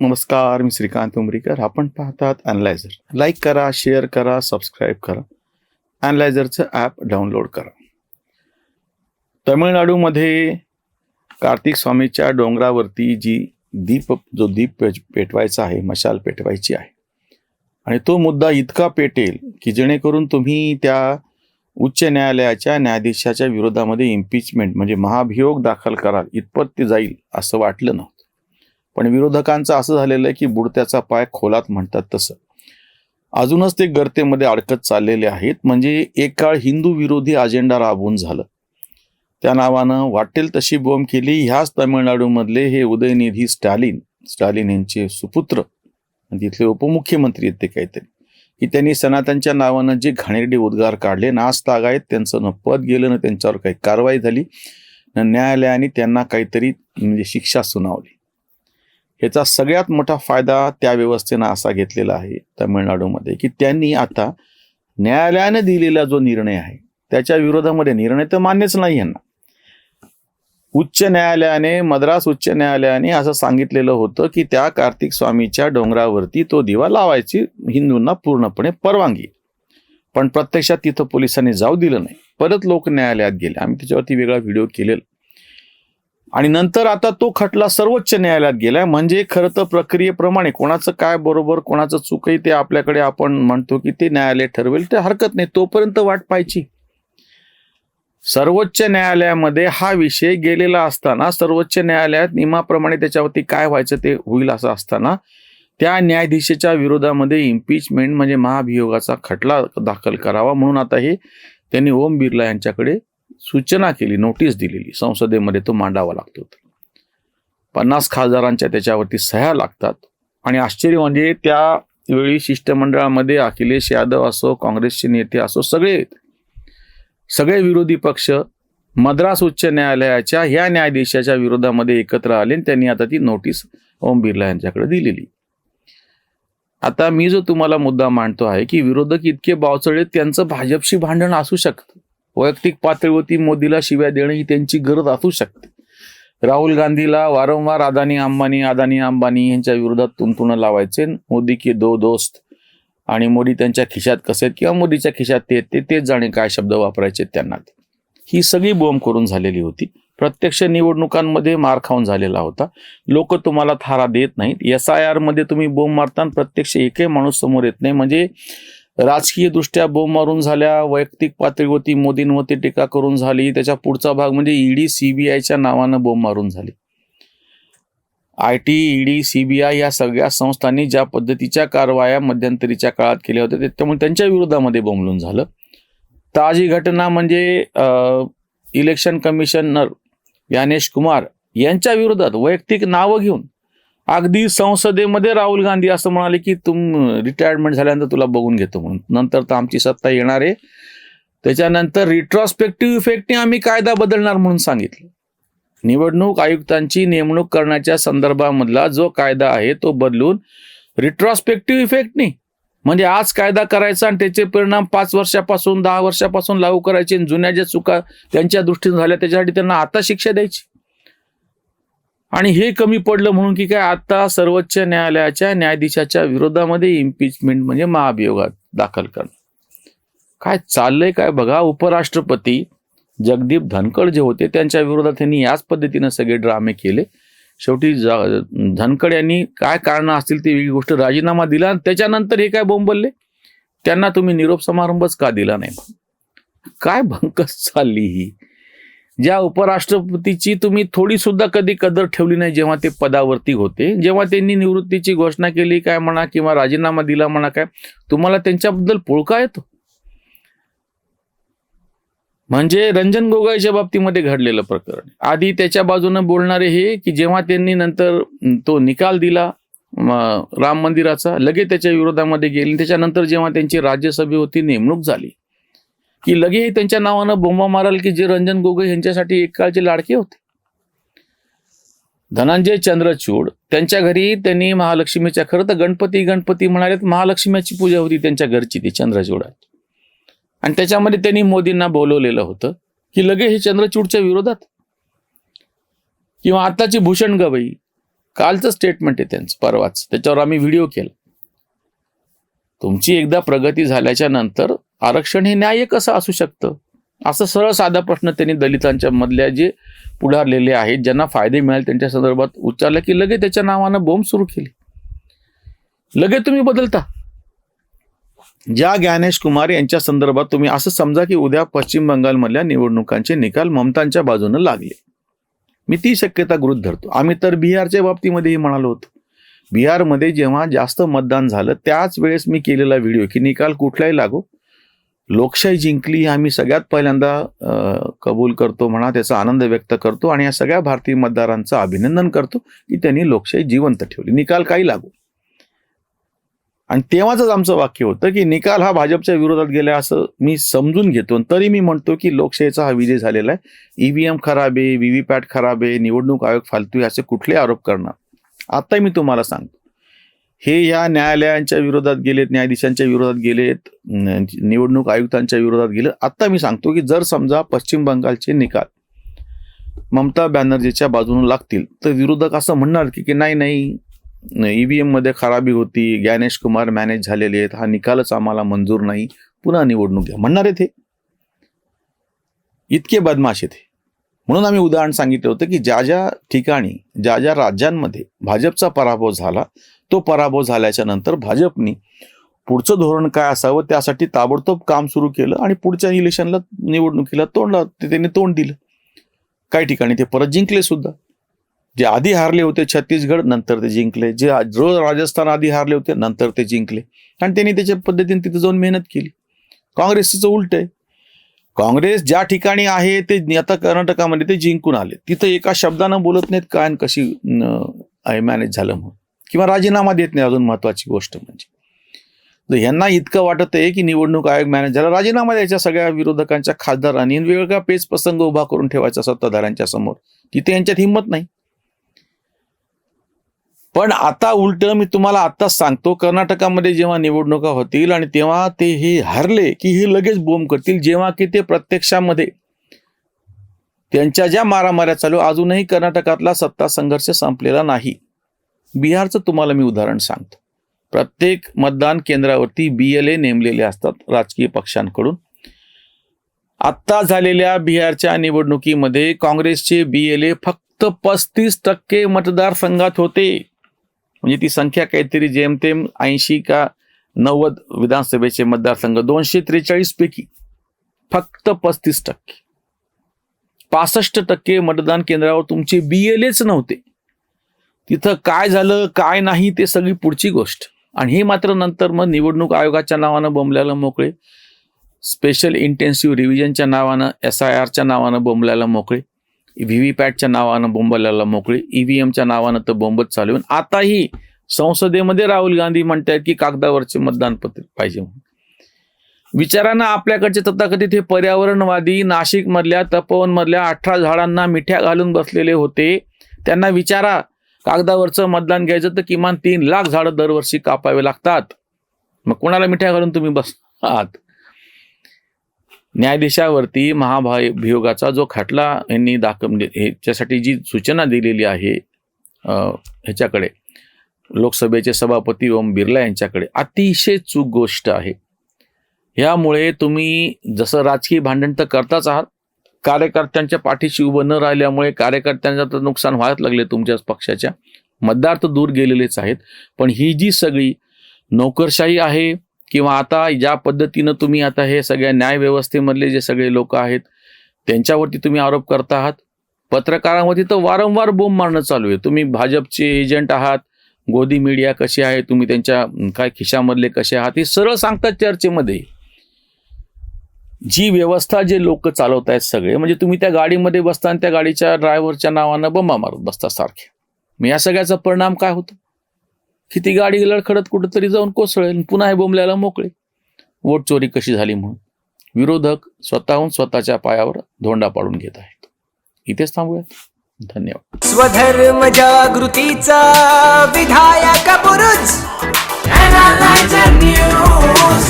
नमस्कार, मी श्रीकांत उमरीकर. आपण पाहतात ॲनलायझर. लाईक करा, शेअर करा, सबस्क्राईब करा. ॲनलायझरचं ॲप डाउनलोड करा. तमिळनाडूमध्ये कार्तिक स्वामीच्या डोंगरावरती जो दीप पेटवायचा आहे, मशाल पेटवायची आहे, आणि तो मुद्दा इतका पेटेल की जेणेकरून तुम्ही त्या उच्च न्यायालयाच्या न्यायाधीशाच्या विरोधामध्ये इम्पिचमेंट म्हणजे महाभियोग दाखल कराल इतपत ते जाईल असं वाटलं नव्हतं. पण विरोधकांचं असं झालेलं आहे की बुडत्याचा पाय खोलात म्हणतात तसं अजूनच ते गर्तेमध्ये अडकत चाललेले आहेत. म्हणजे एक काळ हिंदू विरोधी अजेंडा राबवून झालं, त्या नावानं वाटेल तशी बोंब केली. ह्याच तामिळनाडूमधले हे उदयनिधी स्टॅलिन यांचे सुपुत्र, तिथले उपमुख्यमंत्री आहेत ते काहीतरी, की त्यांनी सनातनच्या नावानं जे घाणेरडे उद्गार काढले, नाच तागायत त्यांचं न पद गेलं, ना त्यांच्यावर काही कारवाई झाली, ना न्यायालयाने त्यांना काहीतरी म्हणजे शिक्षा सुनावली. याचा सगळ्यात मोठा फायदा त्या व्यवस्थेनं असा घेतलेला आहे तामिळनाडूमध्ये की त्यांनी आता न्यायालयाने दिलेला जो निर्णय आहे त्याच्या विरोधामध्ये, निर्णय तर मान्यच नाही यांना, उच्च न्यायालयाने, मद्रास उच्च न्यायालयाने असं सांगितलेलं होतं की त्या कार्तिक स्वामीच्या डोंगरावरती तो दिवा लावायची हिंदूंना पूर्णपणे परवानगी. पण प्रत्यक्षात तिथं पोलिसांनी जाऊ दिलं नाही. परत लोक न्यायालयात गेले. आम्ही त्याच्यावरती वेगळा व्हिडिओ केलेला. आणि नंतर आता तो खटला सर्वोच्च न्यायालयात गेलाय. म्हणजे खरं तर प्रक्रियेप्रमाणे कोणाचं काय बरोबर कोणाचं चूक आहे ते आपल्याकडे आपण म्हणतो की ते न्यायालय ठरवेल, ते हरकत नाही, तोपर्यंत वाट पाहायची. सर्वोच्च न्यायालयामध्ये हा विषय गेलेला असताना, सर्वोच्च न्यायालयात नियमाप्रमाणे त्याच्यावरती काय व्हायचं ते होईल असं असताना, त्या न्यायाधीशाच्या विरोधामध्ये इम्पिचमेंट म्हणजे महाभियोगाचा खटला दाखल करावा म्हणून आता हे त्यांनी ओम बिर्ला यांच्याकडे सूचना केली, नोटीस दिलेली. संसदेमध्ये तो मांडावा लागतो. 50 खासदारांच्या त्याच्यावरती सह्या लागतात. आणि आश्चर्य म्हणजे त्यावेळी शिष्टमंडळामध्ये अखिलेश यादव असो, काँग्रेसचे नेते असो, सगळे विरोधी पक्ष मद्रास उच्च न्यायालयाच्या ह्या न्यायाधीशाच्या विरोधामध्ये एकत्र आले. त्यांनी आता ती नोटीस ओम बिर्ला यांच्याकडे दिलेली. आता मी जो तुम्हाला मुद्दा मांडतो आहे की विरोधक इतके बावचळे, त्यांचं भाजपशी भांडण असू शकतं, वैयक्तिक पातळीवरती मोदीला शिव्या देणं ही त्यांची गरज असू शकते. राहुल गांधीला वारंवार अदानी अंबानी यांच्या विरोधात तुणतुणं लावायचे, मोदी के दो दोस्त, आणि मोदी त्यांच्या खिशात कसे आहेत किंवा मोदीच्या खिशात तेच जाणे काय शब्द वापरायचे त्यांना. ही सगळी बोंब करून झालेली होती. प्रत्यक्ष निवडणुकांमध्ये मार खाऊन झालेला होता. लोक तुम्हाला थारा देत नाहीत. SIR मध्ये तुम्ही बोंब मारताना प्रत्यक्ष एकही माणूस समोर येत नाही. म्हणजे राजकीय दृष्ट्या बोंब मारून झाल्या, वैयक्तिक पातळीवरती मोदींवरती टीका करून झाली. त्याच्या पुढचा भाग म्हणजे ED CBIच्या नावानं बोंब मारून झाली. IT, ED, CBI या सगळ्या संस्थांनी ज्या पद्धतीच्या कारवाया मध्यंतरीच्या काळात केल्या होत्या त्यामुळे त्यांच्या विरोधामध्ये बोंबलून झालं. ताजी घटना म्हणजे इलेक्शन कमिशनर ज्ञानेश कुमार यांच्या विरोधात वैयक्तिक नावं घेऊन अगदी संसदेमध्ये राहुल गांधी असं म्हणाले की रिटायरमेंट झाल्यानंतर तुला बघून घेतो म्हणून, नंतर तर आमची सत्ता येणार आहे. त्याच्यानंतर रिट्रॉस्पेक्टिव्ह इफेक्टने आम्ही कायदा बदलणार म्हणून सांगितलं. निवडणूक आयुक्तांची नेमणूक करण्याच्या संदर्भामधला जो कायदा आहे तो बदलून रिट्रॉस्पेक्टिव्ह इफेक्टने, म्हणजे आज कायदा करायचा आणि त्याचे परिणाम 5 वर्षापासून 10 वर्षापासून लागू करायचे, जुन्या ज्या चुका त्यांच्या दृष्टीने झाल्या त्याच्यासाठी त्यांना आता शिक्षा द्यायची. आणि हे कमी पडलं म्हणून की काय, आता सर्वोच्च न्यायालयाच्या न्यायाधीशाच्या विरोधामध्ये इम्पिचमेंट म्हणजे महाभियोगात दाखल करणं. काय चाललंय काय बघा. उपराष्ट्रपती जगदीप धनखड जे होते त्यांच्या विरोधात त्यांनी याच पद्धतीनं सगळे ड्रामे केले. शेवटी धनखड यांनी काय कारण असतील ती वेगळी गोष्ट, राजीनामा दिला. आणि त्याच्यानंतर हे काय बोंबलले, त्यांना तुम्ही निरोप समारंभच का दिला नाही. काय भंकस चालली ही. ज्या उपराष्ट्रपतीची तुम्ही थोडी सुद्धा कधी कदर ठेवली नाही जेव्हा ते पदावरती होते, जेव्हा त्यांनी निवृत्तीची घोषणा केली काय म्हणा किंवा राजीनामा दिला म्हणा, काय तुम्हाला त्यांच्याबद्दल पुळका येतो. म्हणजे रंजन गोगोईच्या बाबतीमध्ये घडलेलं प्रकरण. आधी त्याच्या बाजूनं बोलणारे हे की जेव्हा त्यांनी नंतर तो निकाल दिला राम मंदिराचा, लगेच त्याच्या विरोधामध्ये गेले. त्याच्यानंतर जेव्हा त्यांची राज्यसभेवरती नेमणूक झाली की लगे त्यांच्या नावानं बोंबा माराल की जे रंजन गोगोई यांच्यासाठी एक काळचे लाडके होते. धनंजय चंद्रचूड त्यांच्या घरी त्यांनी महालक्ष्मीच्या, खरं तर गणपती म्हणाले, महालक्ष्मीची पूजा होती त्यांच्या घरची ती चंद्रचूड. आणि त्याच्यामध्ये त्यांनी मोदींना बोलवलेलं होतं की लगे हे चंद्रचूडच्या विरोधात. किंवा आताची भूषण गवई कालचं स्टेटमेंट आहे त्यांचं, परवाच, त्याच्यावर आम्ही व्हिडिओ केला. तुमची एकदा प्रगती झाल्याच्या नंतर आरक्षण हे न्याय्य कसं असू शकतं, असं सरळ साधा प्रश्न त्यांनी दलितांच्या मधल्या जे पुढारलेले आहेत, ज्यांना फायदे मिळाले त्यांच्या संदर्भात उच्चारलं, की लगेच त्याच्या नावानं बोंब सुरू केली. लगेच तुम्ही बदलता. ज्या ज्ञानेश कुमार यांच्या संदर्भात तुम्ही असं समजा की उद्या पश्चिम बंगालमधल्या निवडणुकांचे निकाल ममतांच्या बाजूने लागले, मी ती शक्यता गृहीत धरतो. आम्ही तर बिहारच्या बाबतीमध्येही म्हणालो होतो. बिहारमध्ये जेव्हा जास्त मतदान झालं त्याच वेळेस मी केलेला व्हिडिओ की निकाल कुठलाही लागो, लोकशाही जिंकली, आम्ही सगळ्यात पहिल्यांदा कबूल करतो म्हणा, त्याचा आनंद व्यक्त करतो आणि या सगळ्या भारतीय मतदारांचं अभिनंदन करतो की त्यांनी लोकशाही जिवंत ठेवली, निकाल काही लागो. आणि तेव्हाच आमचं वाक्य होतं की निकाल हा भाजपच्या विरोधात गेला असं मी समजून घेतो, तरी मी म्हणतो की लोकशाहीचा हा विजय झालेला आहे. ईव्हीएम खराब आहे, व्हीव्हीपॅट खराब आहे, निवडणूक आयोग फालतू आहे, असे कुठले आरोप करणार. आता मी तुम्हाला सांगतो, हे या न्यायालयांच्या विरोधात गेलेत, न्यायाधीशांच्या विरोधात गेलेत, निवडणूक आयुक्तांच्या विरोधात गेले. आता मी सांगतो की जर समजा पश्चिम बंगालचे निकाल ममता बॅनर्जीच्या बाजूने लागतील तर विरोधक असं म्हणणार की नाही, ईव्हीएम मध्ये खराबी होती, ज्ञानेश कुमार मॅनेज झालेले आहेत, हा निकालच आम्हाला मंजूर नाही, पुन्हा निवडणूक घ्या म्हणणार आहेत. हे इतके बदमाश आहेत. म्हणून आम्ही उदाहरण सांगितलं होतं की ज्या ज्या ठिकाणी, ज्या ज्या राज्यांमध्ये भाजपचा पराभव झाला, तो पराभव झाल्याच्या नंतर भाजपनी पुढचं धोरण काय असावं त्यासाठी ताबडतोब काम सुरू केलं आणि पुढच्या इलेक्शनला, निवडणुकीला त्यांनी तोंड दिलं. काही ठिकाणी ते परत जिंकले सुद्धा. जे आधी हारले होते छत्तीसगड, नंतर ते जिंकले. जे राजस्थान आधी हारले होते, नंतर ते जिंकले. आणि त्यांनी त्याच्या पद्धतीने तिथे जाऊन मेहनत केली. काँग्रेसचं उलट आहे. काँग्रेस ज्या ठिकाणी आहे ते आता कर्नाटकामध्ये ते जिंकून आले, तिथं एका शब्दानं बोलत नाहीत काय आणि कशी मॅनेज झालं म्हणून, किंवा राजीनामा देत नाही. अजून महत्वाची गोष्ट म्हणजे ह्यांना इतकं वाटत आहे की निवडणूक आयोग मॅनेज झाला, राजीनामा द्यायच्या सगळ्या विरोधकांच्या खासदारांनी, वेगवेगळा पेच प्रसंग उभा करून ठेवायचा सत्ताधाऱ्यांच्या समोर. तिथे यांच्यात हिंमत नाही. पण आता उलट मी तुम्हाला आत्ताच सांगतो, कर्नाटकामध्ये जेव्हा निवडणुका होतील आणि तेव्हा ते हे हरले की हे लगेच बोंब करतील, जेव्हा की ते प्रत्यक्षामध्ये त्यांच्या ज्या मारामाऱ्या चालू, अजूनही कर्नाटकातला सत्ता संघर्ष संपलेला नाही. बिहारचं तुम्हाला मी उदाहरण सांगतो. प्रत्येक मतदान केंद्रावरती BLA नेमलेले असतात राजकीय पक्षांकडून. आत्ता झालेल्या बिहारच्या निवडणुकीमध्ये काँग्रेसचे BLA फक्त 35% मतदारसंघात होते. म्हणजे ती संख्या काहीतरी जेमतेम 80 का 90 विधानसभेचे मतदारसंघ, 243 पैकी फक्त 35%. 65% मतदान केंद्रावर तुमचे BLAच नव्हते. तिथं काय झालं काय नाही ते सगळी पुढची गोष्ट. आणि हे मात्र नंतर मग निवडणूक आयोगाच्या नावानं बोंबल्याला मोकळे, स्पेशल इंटेन्सिव्ह रिव्हिजनच्या नावानं, SIRच्या नावानं बोंबल्याला मोकळे, व्हीव्हीपॅटच्या नावानं बोंबल्याला मोकळे, EVMच्या नावानं तर बोंबच चालवून आताही संसदेमध्ये राहुल गांधी म्हणतात की कागदावरचे मतदान पत्र पाहिजे म्हणून. विचारांना आपल्याकडचे तथाकथित हे पर्यावरणवादी नाशिक मधल्या तपोवन मधल्या 18 झाडांना मिठ्या घालून बसलेले होते, त्यांना विचारा कागदावरचं मतदान घ्यायचं तर किमान 3 लाख झाडं दरवर्षी कापावे लागतात. मग कोणाला मिठ्या घालून तुम्ही बसलात? न्यायाधीशावरती महाभियोगाचा जो खटला यांनी ह्याच्यासाठी जी सूचना दिलेली आहे ह्याच्याकडे, लोकसभेचे सभापती ओम बिर्ला यांच्याकडे, अतिशय चूक गोष्ट आहे. ह्यामुळे तुम्ही जसं राजकीय भांडण तर करताच आहात, कार्यकर्त्यांच्या पाठीशी उभं न राहिल्यामुळे कार्यकर्त्यांचं तर नुकसान व्हायला लागले तुमच्याच पक्षाच्या, मतदार तर दूर गेलेलेच आहेत. पण ही जी सगळी नोकरशाही आहे, किंवा आता ज्या पद्धतीनं तुम्ही आता हे सगळ्या न्यायव्यवस्थेमधले जे सगळे लोक आहेत त्यांच्यावरती तुम्ही आरोप करता आहात. पत्रकारांवरती तर वारंवार बोंब मारणं चालू आहे. तुम्ही भाजपचे एजंट आहात, गोदी मीडिया कशी आहे, तुम्ही त्यांच्या काय खिशामधले कसे आहात, हे सरळ सांगतात चर्चेमध्ये. जी व्यवस्था जे लोक चालवत आहेत सगळे, म्हणजे तुम्ही त्या गाडीमध्ये बसता आणि त्या गाडीच्या ड्रायव्हरच्या नावानं बंबा मारत बसता सारखे. मग या सगळ्याचा परिणाम काय होतो की ती गाडी लडखडत कुठंतरी जाऊन कोसळेल, पुन्हा हे बोंबल्याला मोकळे. वोट चोरी कशी झाली म्हणून विरोधक स्वतःहून स्वतःच्या पायावर धोंडा पाडून घेत आहेत. इथेच थांबूयात. धन्यवाद. स्वधर्म जागृतीचा विधायक बुरुज Analyzer News.